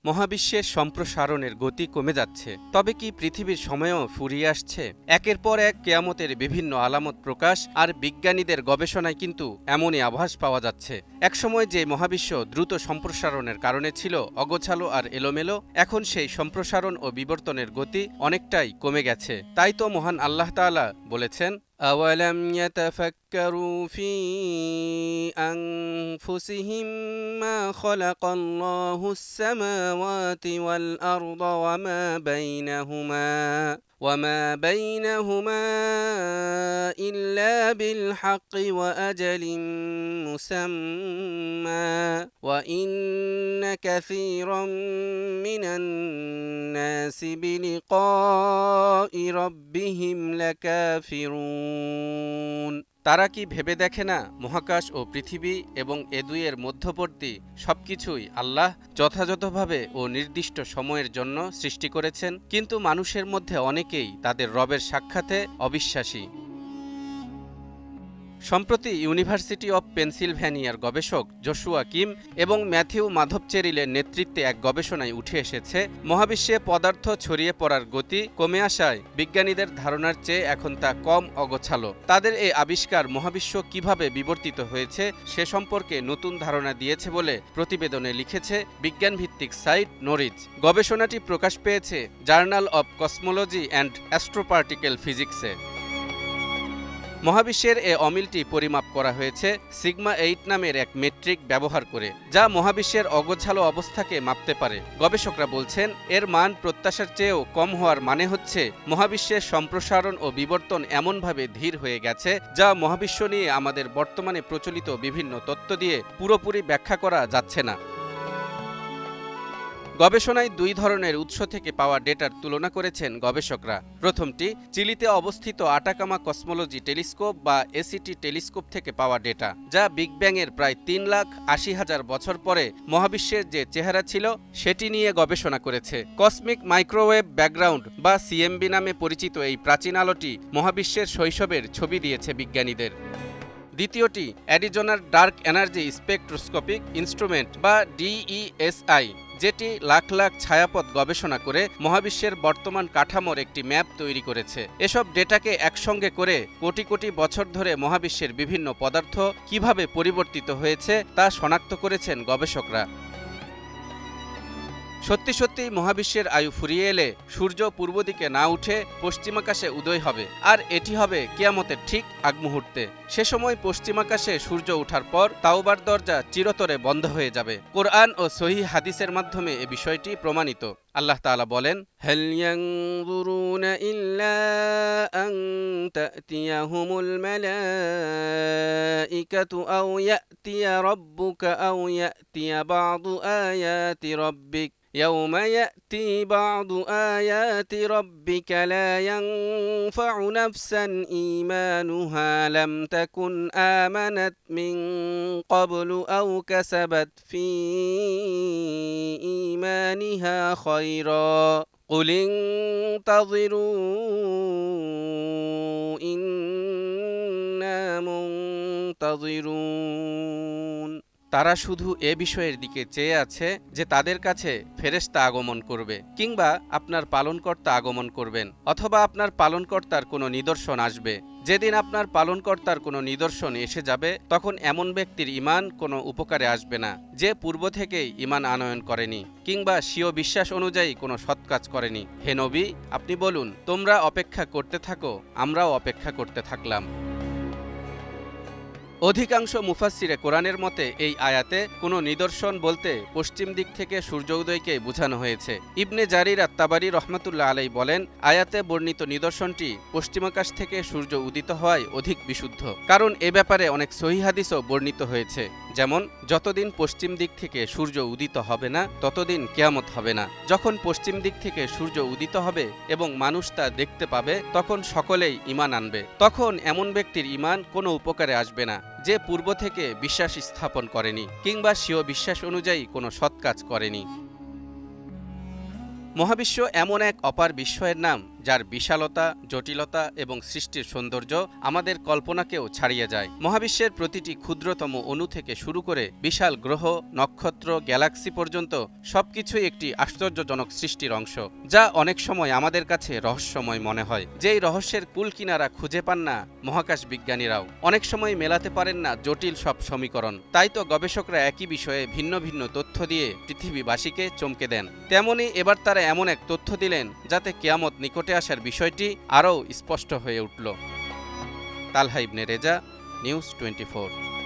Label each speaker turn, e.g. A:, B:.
A: মহাবিশ্বের সম্প্রসারণের গতি কমে যাচ্ছে, তবে কি পৃথিবীর সময়ও ফুরিয়ে আসছে? একের পর এক কিয়ামতের বিভিন্ন আলামত প্রকাশ আর বিজ্ঞানীদের গবেষণায় কিন্তু এমনই আভাস পাওয়া যাচ্ছে। একসময় যে মহাবিশ্ব দ্রুত সম্প্রসারণের কারণে ছিল অগোছালো আর এলোমেলো, এখন সেই সম্প্রসারণ ও বিবর্তনের গতি অনেকটাই কমে গেছে। তাই তো মহান আল্লাহ তাআলা বলেছেন, أَوَلَمْ يَتَفَكَّرُوا فِي أَنفُسِهِم مَّا خَلَقَ اللَّهُ السَّمَاوَاتِ وَالْأَرْضَ وَمَا بَيْنَهُمَا إِلَّا بِالْحَقِّ وَأَجَلٍ مُّسَمًّى وَإِنَّ كَثِيرًا مِّنَ النَّاسِ بِلِقَاءِ رَبِّهِمْ لَكَافِرُونَ। তারা কি ভেবে দেখে না, মহাকাশ ও পৃথিবী এবং এ দুইয়ের মধ্যবর্তী সবকিছুই আল্লাহ যথাযথভাবে ও নির্দিষ্ট সময়ের জন্য সৃষ্টি করেছেন, কিন্তু মানুষের মধ্যে অনেকেই তাদের রবের সাক্ষাতে অবিশ্বাসী। সম্প্রতি ইউনিভার্সিটি অব পেনসিলভ্যানিয়ার গবেষক জোশুয়া কিম এবং ম্যাথিউ মাধবচেরিলের নেতৃত্বে এক গবেষণায় উঠে এসেছে, মহাবিশ্বে পদার্থ ছড়িয়ে পড়ার গতি কমে আসায় বিজ্ঞানীদের ধারণার চেয়ে এখন তা কম অগোছালো। তাদের এই আবিষ্কার মহাবিশ্ব কিভাবে বিবর্তিত হয়েছে সে সম্পর্কে নতুন ধারণা দিয়েছে বলে প্রতিবেদনে লিখেছে বিজ্ঞানভিত্তিক সাইট নরিজ। গবেষণাটি প্রকাশ পেয়েছে জার্নাল অব কসমোলজি অ্যান্ড অ্যাস্ট্রোপার্টিক্যাল ফিজিক্সে। মহাবিশ্বের এ অমিলটি পরিমাপ করা হয়েছে সিগমা 8 নামের এক মেট্রিক ব্যবহার করে, যা মহাবিশ্বের অগোছালো অবস্থাকে মাপতে পারে। গবেষকরা বলছেন, এর মান প্রত্যাশার চেয়েও কম হওয়ার মানে হচ্ছে মহাবিশ্বের সম্প্রসারণ ও বিবর্তন এমনভাবে ধীর হয়ে গেছে, যা মহাবিশ্ব নিয়ে আমাদের বর্তমানে প্রচলিত বিভিন্ন তত্ত্ব দিয়ে পুরোপুরি ব্যাখ্যা করা যাচ্ছে না। গবেষণায় দুই ধরনের উৎস থেকে পাওয়া ডেটার তুলনা করেছেন গবেষকরা। প্রথমটি চিলিতে অবস্থিত আটাকামা কসমোলজি টেলিস্কোপ বা এসিটি টেলিস্কোপ থেকে পাওয়া ডেটা, যা বিগ ব্যাংয়ের প্রায় 3,80,000 বছর পরে মহাবিশ্বের যে চেহারা ছিল সেটি নিয়ে গবেষণা করেছে। কসমিক মাইক্রোওয়েভ ব্যাকগ্রাউন্ড বা সিএমবি নামে পরিচিত এই প্রাচীন আলোটি মহাবিশ্বের শৈশবের ছবি দিয়েছে বিজ্ঞানীদের। দ্বিতীয়টি অ্যারিজোনার ডার্ক এনার্জি স্পেকট্রোস্কোপিক ইনস্ট্রুমেন্ট বা ডিইএসআই, যেটি লাখ লাখ ছায়াপথ গবেষণা করে মহাবিশ্বের বর্তমান কাঠামোর একটি ম্যাপ তৈরি করেছে। এসব ডেটাকে একসঙ্গে করে কোটি কোটি বছর ধরে মহাবিশ্বের বিভিন্ন পদার্থ কিভাবে পরিবর্তিত হয়েছে তা শনাক্ত করেছেন গবেষকরা। সত্যি সত্যি মহাবিশ্বের আয়ু ফুরিয়ে এলে সূর্য পূর্ব দিকে না উঠে পশ্চিমাকাশে উদয় হবে, আর এটি হবে কিয়ামতের ঠিক আগ মুহূর্তে। সে সময় পশ্চিমাকাশে সূর্য ওঠার পর তাওবার দরজা চিরতরে বন্ধ হয়ে যাবে। কোরআন ও সহিহ হাদিসের মাধ্যমে এ বিষয়টি প্রমাণিত। আল্লাহ তাআলা বলেন, হাল ইয়ানজুরুনা ইল্লা আন তা'তিয়াহুমুল মালাইকাতু আও ইয়াতিয়া রাব্বুকা আও ইয়াতিয়া বা'দু আয়াতি রাব্বিক يوم يأتي بعض آيات ربك لا ينفع نفسا إيمانها لم تكن آمنت من قبل أو كسبت في إيمانها خيرا قل انتظروا إنا منتظرون। তারা শুধু এ বিষয়ের দিকে চেয়ে আছে যে তাদের কাছে ফেরেশতা আগমন করবে, কিংবা আপনার পালনকর্তা আগমন করবেন, অথবা আপনার পালনকর্তার কোনো নিদর্শন আসবে। যেদিন আপনার পালনকর্তার কোনো নিদর্শন এসে যাবে, তখন এমন ব্যক্তির ঈমান কোনো উপকারে আসবে না যে পূর্ব থেকেই ঈমান আনয়ন করেনি, কিংবা স্বীয় বিশ্বাস অনুযায়ী কোনো সৎকাজ করেনি। হে নবী, আপনি বলুন, তোমরা অপেক্ষা করতে থাকো, আমরাও অপেক্ষা করতে থাকলাম। অধিকাংশ মুফাসসিরে কোরআনের মতে এই আয়াতে কোনো নিদর্শন বলতে পশ্চিম দিক থেকে সূর্য উদয়কে বোঝানো হয়েছে। ইবনে জারির আত-তাবারি রহমাতুল্লাহ আলাইহি বলেন, আয়াতে বর্ণিত নিদর্শনটি পশ্চিমাকাশ থেকে সূর্য উদিত হওয়ায় অধিক বিশুদ্ধ, কারণ এ ব্যাপারে অনেক সহিহ হাদিসও বর্ণিত হয়েছে। যেমন, যতদিন পশ্চিম দিক থেকে সূর্য উদিত হবে না ততদিন কিয়ামত হবে না। যখন পশ্চিম দিক থেকে সূর্য উদিত হবে এবং মানুষ তা দেখতে পাবে, তখন সকলেই ঈমান আনবে। তখন এমন ব্যক্তির ঈমান কোনো উপকারে আসবে না যে পূর্ব থেকে বিশ্বাস স্থাপন করেনি, কিংবা স্বীয় বিশ্বাস অনুযায়ী কোনো সৎকাজ করেনি। মহাবিশ্ব এমন এক অপার বিস্ময়ের নাম যার বিশালতা, জটিলতা এবং সৃষ্টির সৌন্দর্য আমাদের কল্পনাকেও ছাড়িয়ে যায়। মহাবিশ্বের প্রতিটি ক্ষুদ্রতম অণু থেকে শুরু করে বিশাল গ্রহ, নক্ষত্র, গ্যালাক্সি পর্যন্ত সবকিছুই একটি আশ্চর্যজনক সৃষ্টির অংশ, যা অনেক সময় আমাদের কাছে রহস্যময় মনে হয়। যেই রহস্যের কুল কিনারা খুঁজে পান না মহাকাশ বিজ্ঞানীরাও, অনেক সময় মেলাতে পারেন না জটিল সব সমীকরণ। তাই তো গবেষকরা একই বিষয়ে ভিন্ন ভিন্ন তথ্য দিয়ে পৃথিবীবাসীকে চমকে দেন। তেমনি এবার তারা এমন এক তথ্য দিলেন যাতে কিয়ামত নিকটে আসার বিষয়টি আরও স্পষ্ট হয়ে উঠল। তালহা ইবনে রেজা, নিউজ 24।